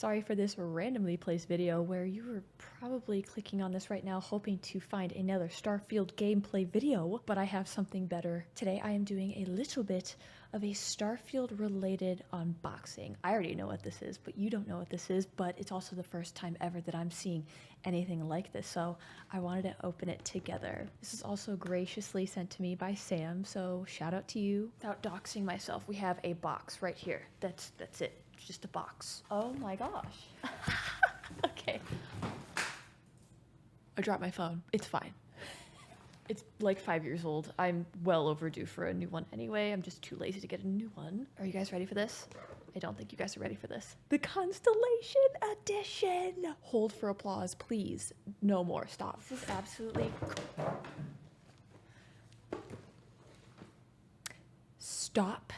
Sorry for this randomly placed video where you were probably clicking on this right now hoping to find another Starfield gameplay video, but I have something better. Today I am doing a little bit of a Starfield related unboxing. I already know what this is, but you don't know what this is, but it's also the first time ever that I'm seeing anything like this, so I wanted to open it together. This is also graciously sent to me by Sam, so shout out to you. Without doxing myself, we have a box right here. That's it. It's just a box. Oh my gosh. Okay. I dropped my phone. It's fine. It's like 5 years old. I'm well overdue for a new one anyway. I'm just too lazy to get a new one. Are you guys ready for this? I don't think you guys are ready for this. The Constellation Edition! Hold for applause, please. No more. Stop. This is absolutely cool. Stop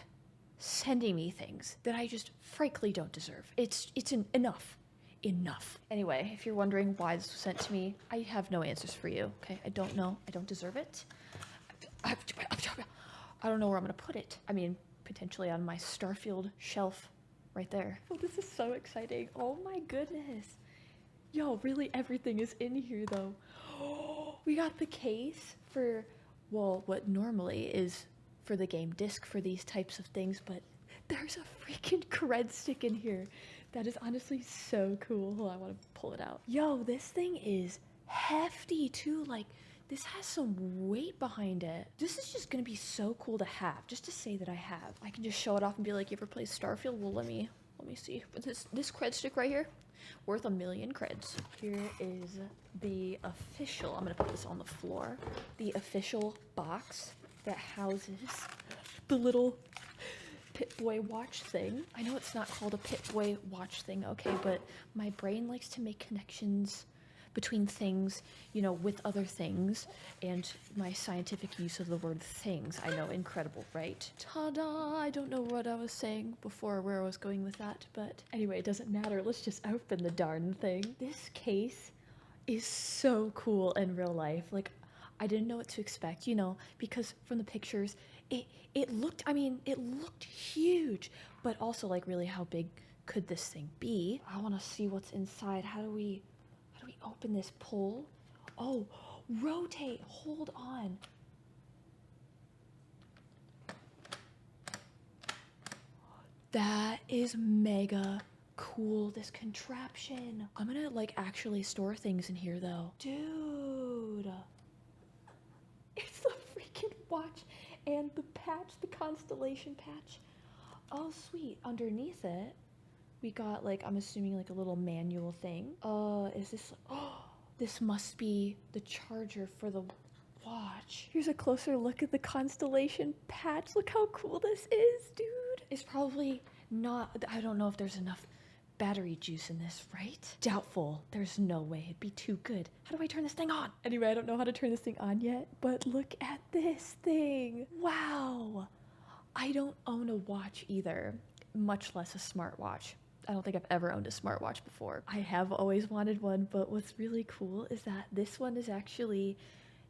sending me things that I just frankly don't deserve. It's enough. Enough. Anyway, if you're wondering why this was sent to me, I have no answers for you, okay? I don't know. I don't deserve it. I don't know where I'm gonna put it. I mean, potentially on my Starfield shelf right there. Oh, this is so exciting. Oh my goodness. Yo, really everything is in here though. Oh, we got the case for, well, what normally is for the game disc for these types of things, but there's a freaking cred stick in here. That is honestly so cool. Hold on, I want to pull it out. Yo, this thing is hefty too. Like, this has some weight behind it. This is just gonna be so cool to have, just to say that I have. I can just show it off and be like, you ever play Starfield? Well, let me see. But this cred stick right here, worth 1,000,000 creds. Here is the official, I'm gonna put this on the floor, the official box that houses the little Pip-Boy watch thing. I know it's not called a Pip-Boy watch thing, okay, but my brain likes to make connections between things, you know, with other things, and my scientific use of the word things, I know, incredible, right? Ta-da! I don't know what I was saying before, where I was going with that, but anyway, it doesn't matter. Let's just open the darn thing. This case is so cool in real life. Like, I didn't know what to expect, you know, because from the pictures, it looked, I mean, it looked huge, but also like really how big could this thing be? I want to see what's inside. How do we open this? Pull? Oh, rotate, hold on. That is mega cool, this contraption. I'm gonna like actually store things in here though. Dude. It's the freaking watch and the patch, the Constellation patch. Oh, sweet. Underneath it, we got like, I'm assuming like a little manual thing. Is this, oh, this must be the charger for the watch. Here's a closer look at the Constellation patch. Look how cool this is, dude. It's probably not, I don't know if there's enough battery juice in this, right? Doubtful. There's no way. It'd be too good. How do I turn this thing on? Anyway, I don't know how to turn this thing on yet, but look at this thing. Wow. I don't own a watch either, much less a smartwatch. I don't think I've ever owned a smartwatch before. I have always wanted one, but what's really cool is that this one is actually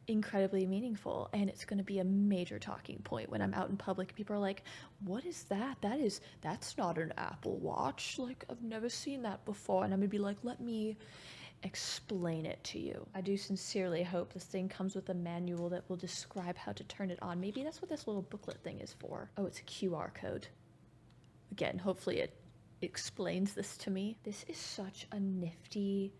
incredibly meaningful, and it's going to be a major talking point when I'm out in public. People are like, what is that? That's not an Apple Watch. Like, I've never seen that before. And I'm gonna be like, let me explain it to you. I do sincerely hope this thing comes with a manual that will describe how to turn it on. Maybe that's what this little booklet thing is for. Oh, it's a QR code. Again, hopefully it explains this to me. This is such a nifty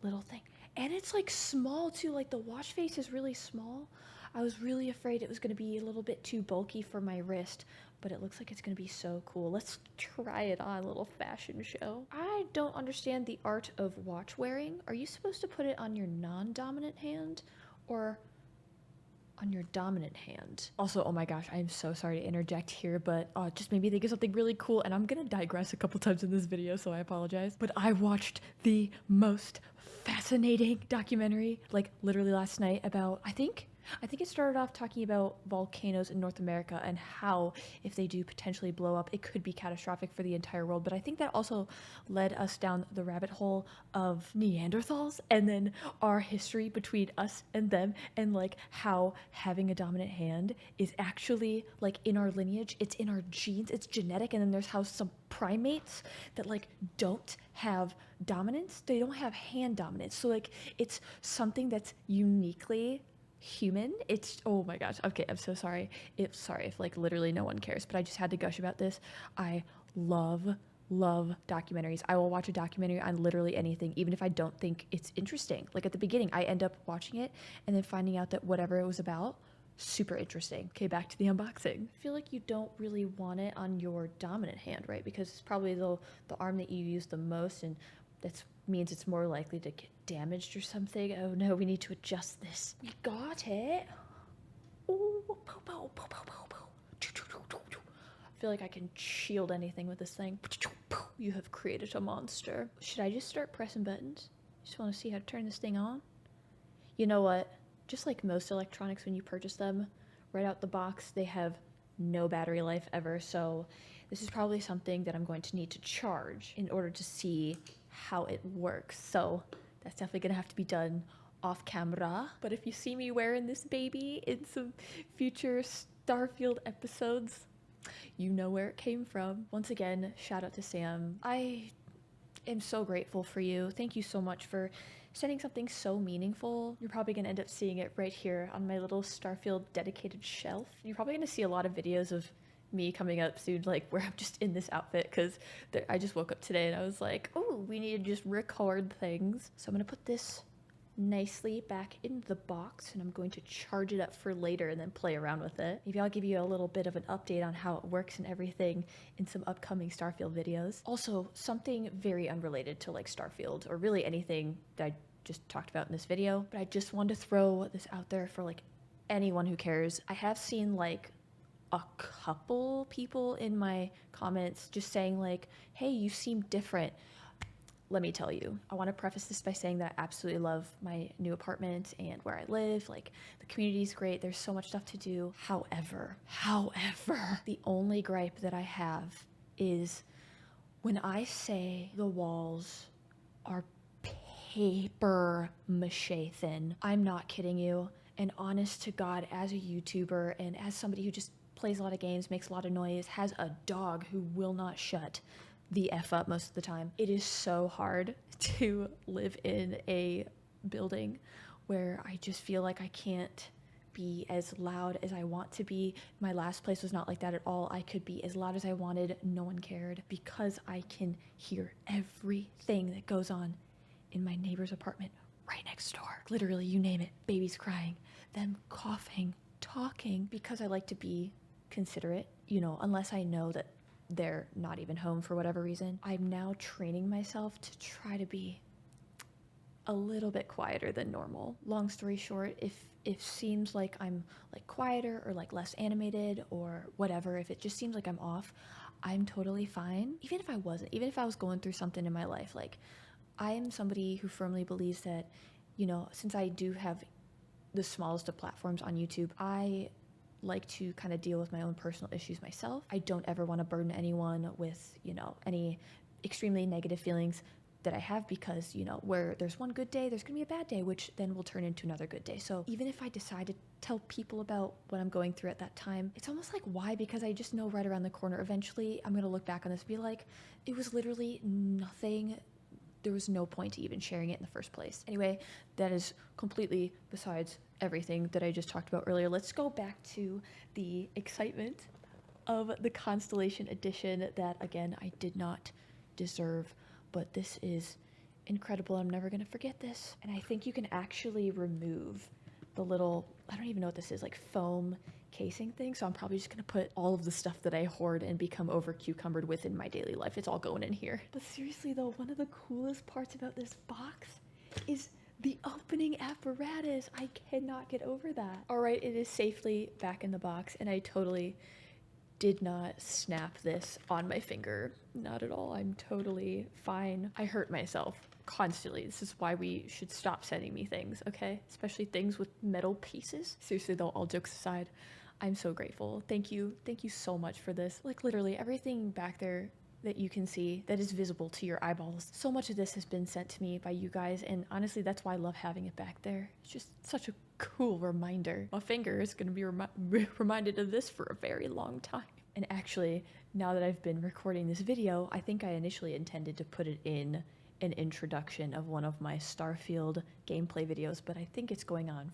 little thing. And it's like small too, like the watch face is really small. I was really afraid it was gonna be a little bit too bulky for my wrist, but it looks like it's gonna be so cool. Let's try it on, a little fashion show. I don't understand the art of watch wearing. Are you supposed to put it on your non-dominant hand or on your dominant hand? Also, oh my gosh, I am so sorry to interject here, but just made me think of something really cool, and I'm gonna digress a couple times in this video, so I apologize. But I watched the most fascinating documentary, like literally last night, about, I think I think it started off talking about volcanoes in North America and how, if they do potentially blow up, it could be catastrophic for the entire world. But I think that also led us down the rabbit hole of Neanderthals and then our history between us and them, and like how having a dominant hand is actually like in our lineage, it's in our genes, it's genetic. And then there's how some primates that like don't have dominance, they don't have hand dominance. So like it's something that's uniquely human. It's, oh my gosh. Okay, I'm so sorry. Sorry if like literally no one cares, but I just had to gush about this. I love documentaries. I will watch a documentary on literally anything, even if I don't think it's interesting. Like at the beginning, I end up watching it and then finding out that whatever it was about, super interesting. Okay, back to the unboxing. I feel like you don't really want it on your dominant hand, right? Because it's probably the arm that you use the most, and that means it's more likely to get damaged or something. Oh no, we need to adjust this. We got it. Ooh, pow, pow, pow, pow, pow, pow. I feel like I can shield anything with this thing. You have created a monster. Should I just start pressing buttons? Just want to see how to turn this thing on. You know what? Just like most electronics, when you purchase them right out the box, they have no battery life ever. So this is probably something that I'm going to need to charge in order to see how it works. So that's definitely gonna have to be done off camera. But if you see me wearing this baby in some future Starfield episodes, you know where it came from. Once again, shout out to Sam. I am so grateful for you. Thank you so much for sending something so meaningful. You're probably gonna end up seeing it right here on my little Starfield dedicated shelf. You're probably gonna see a lot of videos of me coming up soon, like where I'm just in this outfit, because I just woke up today and I was like, oh, we need to just record things. So I'm gonna put this nicely back in the box and I'm going to charge it up for later and then play around with it. Maybe I'll give you a little bit of an update on how it works and everything in some upcoming Starfield videos. Also, something very unrelated to like Starfield or really anything that I just talked about in this video, but I just wanted to throw this out there for like anyone who cares. I have seen like a couple people in my comments just saying like, hey, you seem different. Let me tell you, I want to preface this by saying that I absolutely love my new apartment and where I live. Like, the community is great. There's so much stuff to do. However, the only gripe that I have is when I say the walls are paper mache thin. I'm not kidding you. And honest to God, as a YouTuber and as somebody who just plays a lot of games, makes a lot of noise, has a dog who will not shut the F up most of the time. It is so hard to live in a building where I just feel like I can't be as loud as I want to be. My last place was not like that at all. I could be as loud as I wanted. No one cared because I can hear everything that goes on in my neighbor's apartment right next door. Literally, you name it. Babies crying, them coughing, talking, because I like to be considerate, you know, unless I know that they're not even home for whatever reason. I'm now training myself to try to be a little bit quieter than normal. Long story short, if seems like I'm like quieter or like less animated or whatever, if it just seems like I'm off, I'm totally fine. Even if I wasn't, even if I was going through something in my life, like I am somebody who firmly believes that, you know, since I do have the smallest of platforms on YouTube, I like to kind of deal with my own personal issues myself. I don't ever want to burden anyone with, you know, any extremely negative feelings that I have, because, you know, where there's one good day, there's gonna be a bad day, which then will turn into another good day. So even if I decide to tell people about what I'm going through at that time, it's almost like, why? Because I just know right around the corner, eventually I'm gonna look back on this and be like, it was literally nothing. There was no point to even sharing it in the first place. Anyway, that is completely besides everything that I just talked about earlier. Let's go back to the excitement of the Constellation Edition that, again, I did not deserve, but this is incredible. I'm never gonna forget this. And I think you can actually remove the little, I don't even know what this is, like foam casing thing. So I'm probably just gonna put all of the stuff that I hoard and become over cucumbered with in my daily life. It's all going in here. But seriously though, one of the coolest parts about this box is the opening apparatus. I cannot get over that. All right, it is safely back in the box and I totally did not snap this on my finger. Not at all. I'm totally fine. I hurt myself constantly. This is why we should stop sending me things, okay? Especially things with metal pieces. Seriously though, all jokes aside, I'm so grateful. Thank you so much for this. Like literally everything back there that you can see that is visible to your eyeballs. So much of this has been sent to me by you guys, and honestly, that's why I love having it back there. It's just such a cool reminder. My finger is gonna be reminded of this for a very long time. And actually, now that I've been recording this video, I think I initially intended to put it in an introduction of one of my Starfield gameplay videos, but I think it's going on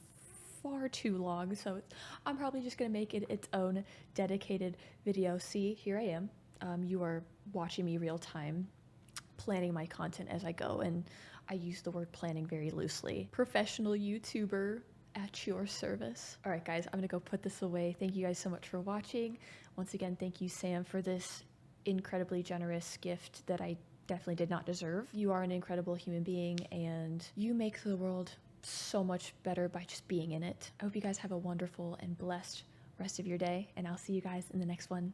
far too long, so I'm probably just gonna make it its own dedicated video. See, here I am. You are watching me real time, planning my content as I go, and I use the word planning very loosely. Professional YouTuber at your service. All right, guys, I'm gonna go put this away. Thank you guys so much for watching. Once again, thank you, Sam, for this incredibly generous gift that I definitely did not deserve. You are an incredible human being, and you make the world so much better by just being in it. I hope you guys have a wonderful and blessed rest of your day, and I'll see you guys in the next one.